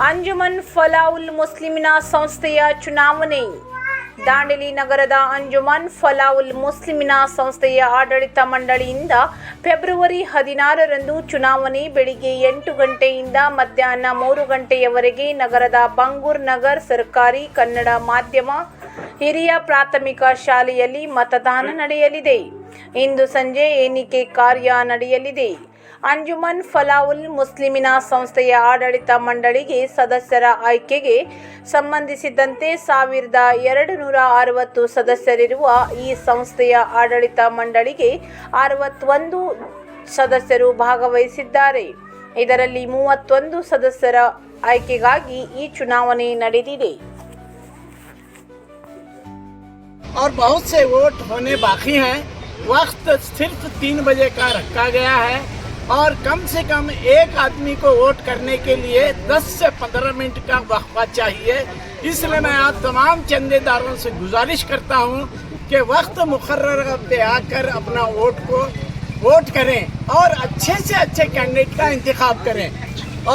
ಅಂಜುಮನ್ ಫಲಾವುಲ್ ಮುಸ್ಲಿಮಿನ ಸಂಸ್ಥೆಯ ಚುನಾವಣೆ. ದಾಂಡೇಲಿ ನಗರದ ಅಂಜುಮನ್ ಫಲಾವುಲ್ ಮುಸ್ಲಿಮಿನ ಸಂಸ್ಥೆಯ ಆಡಳಿತ ಮಂಡಳಿಯಿಂದ ಫೆಬ್ರವರಿ 16ರಂದು ಚುನಾವಣೆ ಬೆಳಿಗ್ಗೆ 8 ಗಂಟೆಯಿಂದ ಮಧ್ಯಾಹ್ನ 3 ಗಂಟೆಯವರೆಗೆ ನಗರದ ಬಂಗೂರ್ ನಗರ್ ಸರ್ಕಾರಿ ಕನ್ನಡ ಮಾಧ್ಯಮ ಹಿರಿಯ ಪ್ರಾಥಮಿಕ ಶಾಲೆಯಲ್ಲಿ ಮತದಾನ ನಡೆಯಲಿದೆ. ಇಂದು ಸಂಜೆ ಎಣಿಕೆ ಕಾರ್ಯ ನಡೆಯಲಿದೆ. ಅಂಜುಮನ್ ಫಲಾವುಲ್ ಮುಸ್ಲಿಮಿನ ಸಂಸ್ಥೆಯ ಆಡಳಿತ ಮಂಡಳಿಗೆ ಸದಸ್ಯರ ಆಯ್ಕೆಗೆ ಸಂಬಂಧಿಸಿದಂತೆ 1260 ಸದಸ್ಯರಿರುವ ಈ ಸಂಸ್ಥೆಯ ಆಡಳಿತ ಮಂಡಳಿಗೆ 61 ಸದಸ್ಯರು ಭಾಗವಹಿಸಿದ್ದಾರೆ. ಇದರಲ್ಲಿ 31 ಸದಸ್ಯರ ಆಯ್ಕೆಗಾಗಿ ಈ ಚುನಾವಣೆ ನಡೆದಿದೆ. और बहुत से वोट होने बाकी हैं. वक्त सिर्फ 3 बजे का रखा गया है और कम से कम एक आदमी को वोट करने के लिए 10 से 15 मिनट का वक्फा चाहिए. इसलिए मैं आज तमाम चंदेदारों से गुजारिश करता हूं कि वक्त मुकर्रर पे आकर अपना वोट करें और अच्छे से अच्छे कैंडिडेट का इंतखाब करें.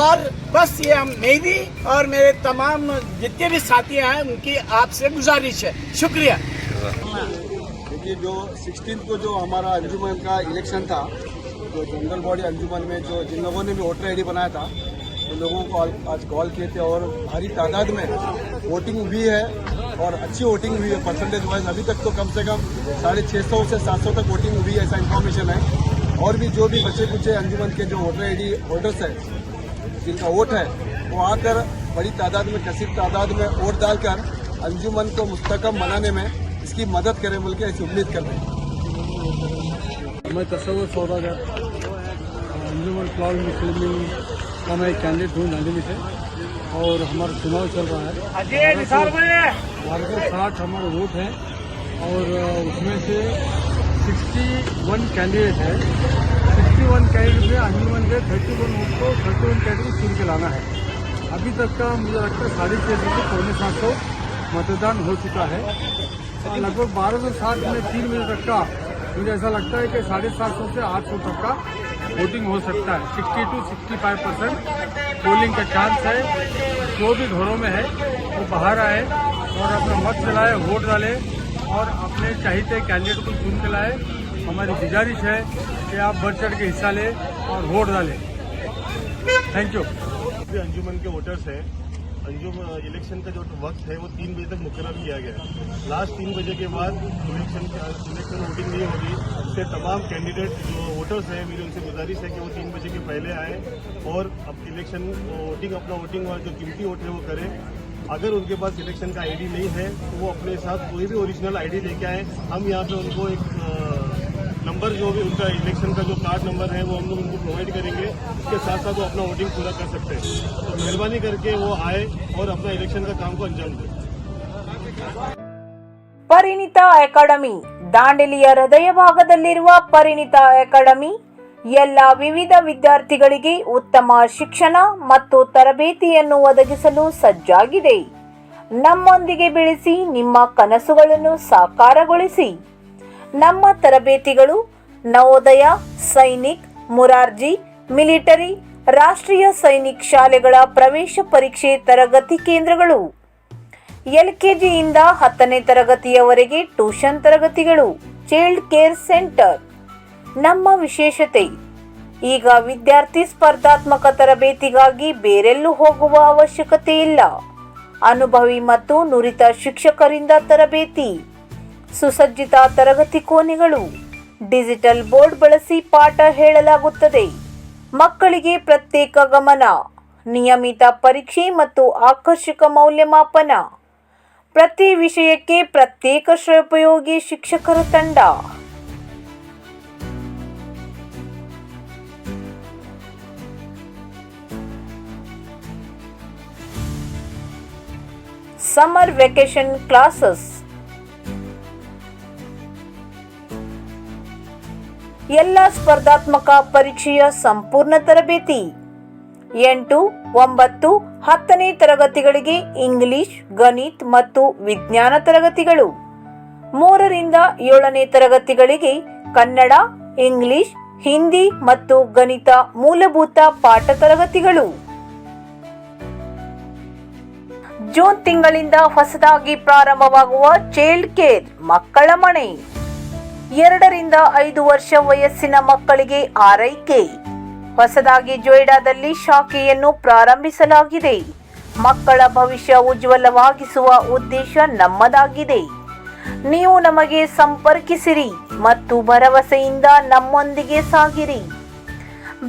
और बस ये मेरी और मेरे तमाम जितने भी साथी हैं उनकी आपसे गुजारिश है. शुक्रिया. देखिए, जो 16 को जो हमारा अंजुमन का इलेक्शन था, जो जनरल बॉडी अंजुमन में जो जिन लोगों ने भी वोटर आईडी बनाया था उन लोगों को आज कॉल किए थे और भारी तादाद में वोटिंग हुई है और अच्छी वोटिंग हुई है. परसेंटेज वाइज अभी तक तो कम से कम 650 से 700 तक वोटिंग हुई है, ऐसा इन्फॉर्मेशन है. और भी जो भी बचे कुछ अंजुमन के जो वोटर आईडी होल्डर्स हैं जिनका वोट है वो आकर बड़ी तादाद में कसीर तादाद में वोट डालकर अंजुमन को मुस्तकम बनाने में इसकी मदद करें बोल के ऐसी उम्मीद कर रहे हैं. मैं तस्वर सौदागर अंजुमन फलाउल मुस्लिम का मैं कैंडिडेट हूँ दांडेली से और हमारा चुनाव चल रहा है. 1260 हमारे वोट हैं और उसमें से 61 कैंडिडेट है. 61 कैंडिडेट में अंजुमन के 31 वोट को 31 कैंडिडेट चुन के लाना है. अभी तक का मुझे लगता है 650 से 750 मतदान हो चुका है. लगभग 1260 में 3 बजे तक का मुझे ऐसा लगता है कि 750 से 800 तक का वोटिंग हो सकता है. 60 to 65% पोलिंग का चांस है. जो भी घरों में है वो बाहर आए और अपना मत चलाए, वोट डाले और अपने चाहिए कैंडिडेट को चुन के लाए. हमारी गुजारिश है कि आप बढ़ चढ़ के हिस्सा लें और वोट डालें. Thank you. अंजुमन के वोटर्स हैं. इलेक्शन का जो वक्त है वो 3 बजे तक मुकर्रर किया गया है. लास्ट 3 बजे के बाद इलेक्शन वोटिंग नहीं होगी. इससे तमाम कैंडिडेट जो वोटर्स हैं मेरी उनसे गुजारिश है कि वो 3 बजे के पहले आएँ और अब इलेक्शन अपना वोटिंग और जो कीमती वोट है वो करें. अगर उनके पास इलेक्शन का आईडी नहीं है तो वो अपने साथ कोई भी ओरिजिनल आईडी लेके आए. हम यहाँ पे उनको एक नंबर जो भी उनका इलेक्शन का जो कार्ड नंबर है वो हम लोग उनको प्रोवाइड करेंगे. उसके साथ साथ वो अपना वोटिंग पूरा कर सकते हैं. तो मेहरबानी करके वो आए और अपना इलेक्शन का काम को अंजाम दें. ಪರಿಣಿತ ಅಕಾಡೆಮಿ. ದಾಂಡೇಲಿಯ ಹೃದಯ ಭಾಗದಲ್ಲಿರುವ ಪರಿಣಿತ ಅಕಾಡೆಮಿ ಎಲ್ಲ ವಿವಿಧ ವಿದ್ಯಾರ್ಥಿಗಳಿಗೆ ಉತ್ತಮ ಶಿಕ್ಷಣ ಮತ್ತು ತರಬೇತಿಯನ್ನು ಒದಗಿಸಲು ಸಜ್ಜಾಗಿದೆ. ನಮ್ಮೊಂದಿಗೆ ಬೆಳೆಸಿ ನಿಮ್ಮ ಕನಸುಗಳನ್ನು ಸಾಕಾರಗೊಳಿಸಿ. ನಮ್ಮ ತರಬೇತಿಗಳು ನವೋದಯ, ಸೈನಿಕ್, ಮುರಾರ್ಜಿ, ಮಿಲಿಟರಿ, ರಾಷ್ಟ್ರೀಯ ಸೈನಿಕ್ ಶಾಲೆಗಳ ಪ್ರವೇಶ ಪರೀಕ್ಷೆ ತರಗತಿ ಕೇಂದ್ರಗಳು. LKGಯಿಂದ 10ನೇ ತರಗತಿಯವರೆಗೆ ಟ್ಯೂಷನ್ ತರಗತಿಗಳು. Child care centre. ನಮ್ಮ ವಿಶೇಷತೆ, ಈಗ ವಿದ್ಯಾರ್ಥಿ ಸ್ಪರ್ಧಾತ್ಮಕ ತರಬೇತಿಗಾಗಿ ಬೇರೆಲ್ಲೂ ಹೋಗುವ ಅವಶ್ಯಕತೆ ಇಲ್ಲ. ಅನುಭವಿ ಮತ್ತು ನುರಿತ ಶಿಕ್ಷಕರಿಂದ ತರಬೇತಿ. ಸುಸಜ್ಜಿತ ತರಗತಿ ಕೋಣೆಗಳು. ಡಿಜಿಟಲ್ ಬೋರ್ಡ್ ಬಳಸಿ ಪಾಠ ಹೇಳಲಾಗುತ್ತದೆ. ಮಕ್ಕಳಿಗೆ ಪ್ರತ್ಯೇಕ ಗಮನ. ನಿಯಮಿತ ಪರೀಕ್ಷೆ ಮತ್ತು ಆಕರ್ಷಕ ಮೌಲ್ಯಮಾಪನ. ಪ್ರತಿ ವಿಷಯಕ್ಕೆ ಪ್ರತ್ಯೇಕ ಶ್ರೇಯೋಪಯೋಗಿ ಶಿಕ್ಷಕರ ತಂಡ. Summer vacation classes. ಎಲ್ಲ ಸ್ಪರ್ಧಾತ್ಮಕ ಪರೀಕ್ಷೆಯ ಸಂಪೂರ್ಣ ತರಬೇತಿ. 8, 9, 10ನೇ ತರಗತಿಗಳಿಗೆ ಇಂಗ್ಲಿಷ್, ಗಣಿತ ಮತ್ತು ವಿಜ್ಞಾನ ತರಗತಿಗಳು. 3ರಿಂದ 7ನೇ ತರಗತಿಗಳಿಗೆ ಕನ್ನಡ, ಇಂಗ್ಲಿಷ್, ಹಿಂದಿ ಮತ್ತು ಗಣಿತ ಮೂಲಭೂತ ಪಾಠ ತರಗತಿಗಳು. ಜೂನ್ ತಿಂಗಳಿಂದ ಹೊಸದಾಗಿ ಪ್ರಾರಂಭವಾಗುವ ಚೈಲ್ಡ್ ಕೇರ್ ಮಕ್ಕಳ ಮನೆ. 2 ರಿಂದ 5 ವರ್ಷ ವಯಸ್ಸಿನ ಮಕ್ಕಳಿಗೆ ಆರೈಕೆ. ಹೊಸದಾಗಿ ಜೊಯ್ಡಾದಲ್ಲಿ ಶಾಖೆಯನ್ನು ಪ್ರಾರಂಭಿಸಲಾಗಿದೆ. ಮಕ್ಕಳ ಭವಿಷ್ಯ ಉಜ್ವಲವಾಗಿಸುವ ಉದ್ದೇಶ ನಮ್ಮದಾಗಿದೆ. ನೀವು ನಮಗೆ ಸಂಪರ್ಕಿಸಿರಿ ಮತ್ತು ಭರವಸೆಯಿಂದ ನಮ್ಮೊಂದಿಗೆ ಸಾಗಿರಿ.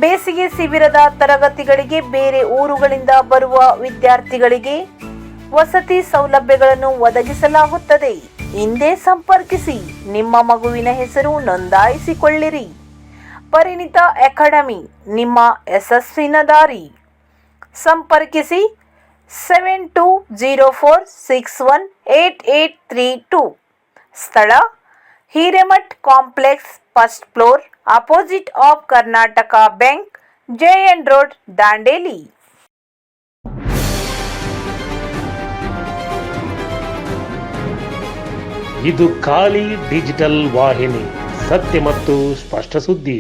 ಬೇಸಿಗೆ ಶಿಬಿರದ ತರಗತಿಗಳಿಗೆ ಬೇರೆ ಊರುಗಳಿಂದ ಬರುವ ವಿದ್ಯಾರ್ಥಿಗಳಿಗೆ ವಸತಿ ಸೌಲಭ್ಯಗಳನ್ನು ಒದಗಿಸಲಾಗುತ್ತದೆ. ಹಿಂದೆ ಸಂಪರ್ಕಿಸಿ. ನಿಮ್ಮ ಮಗುವಿನ ಹೆಸರು ನೋಂದಾಯಿಸಿಕೊಳ್ಳಿರಿ. ಪರಿಣಿತ ಅಕಾಡೆಮಿ, ನಿಮ್ಮ ಯಶಸ್ಸಿನ ದಾರಿ. ಸಂಪರ್ಕಿಸಿ 7204618832. ಸ್ಥಳ Hiremath complex, first floor, opposite of Karnataka Bank, JN road, Dandeli. ಇದು ಖಾಲಿ ಡಿಜಿಟಲ್ ವಾಹಿನಿ, ಸತ್ಯ ಮತ್ತು ಸ್ಪಷ್ಟ ಸುದ್ದಿ.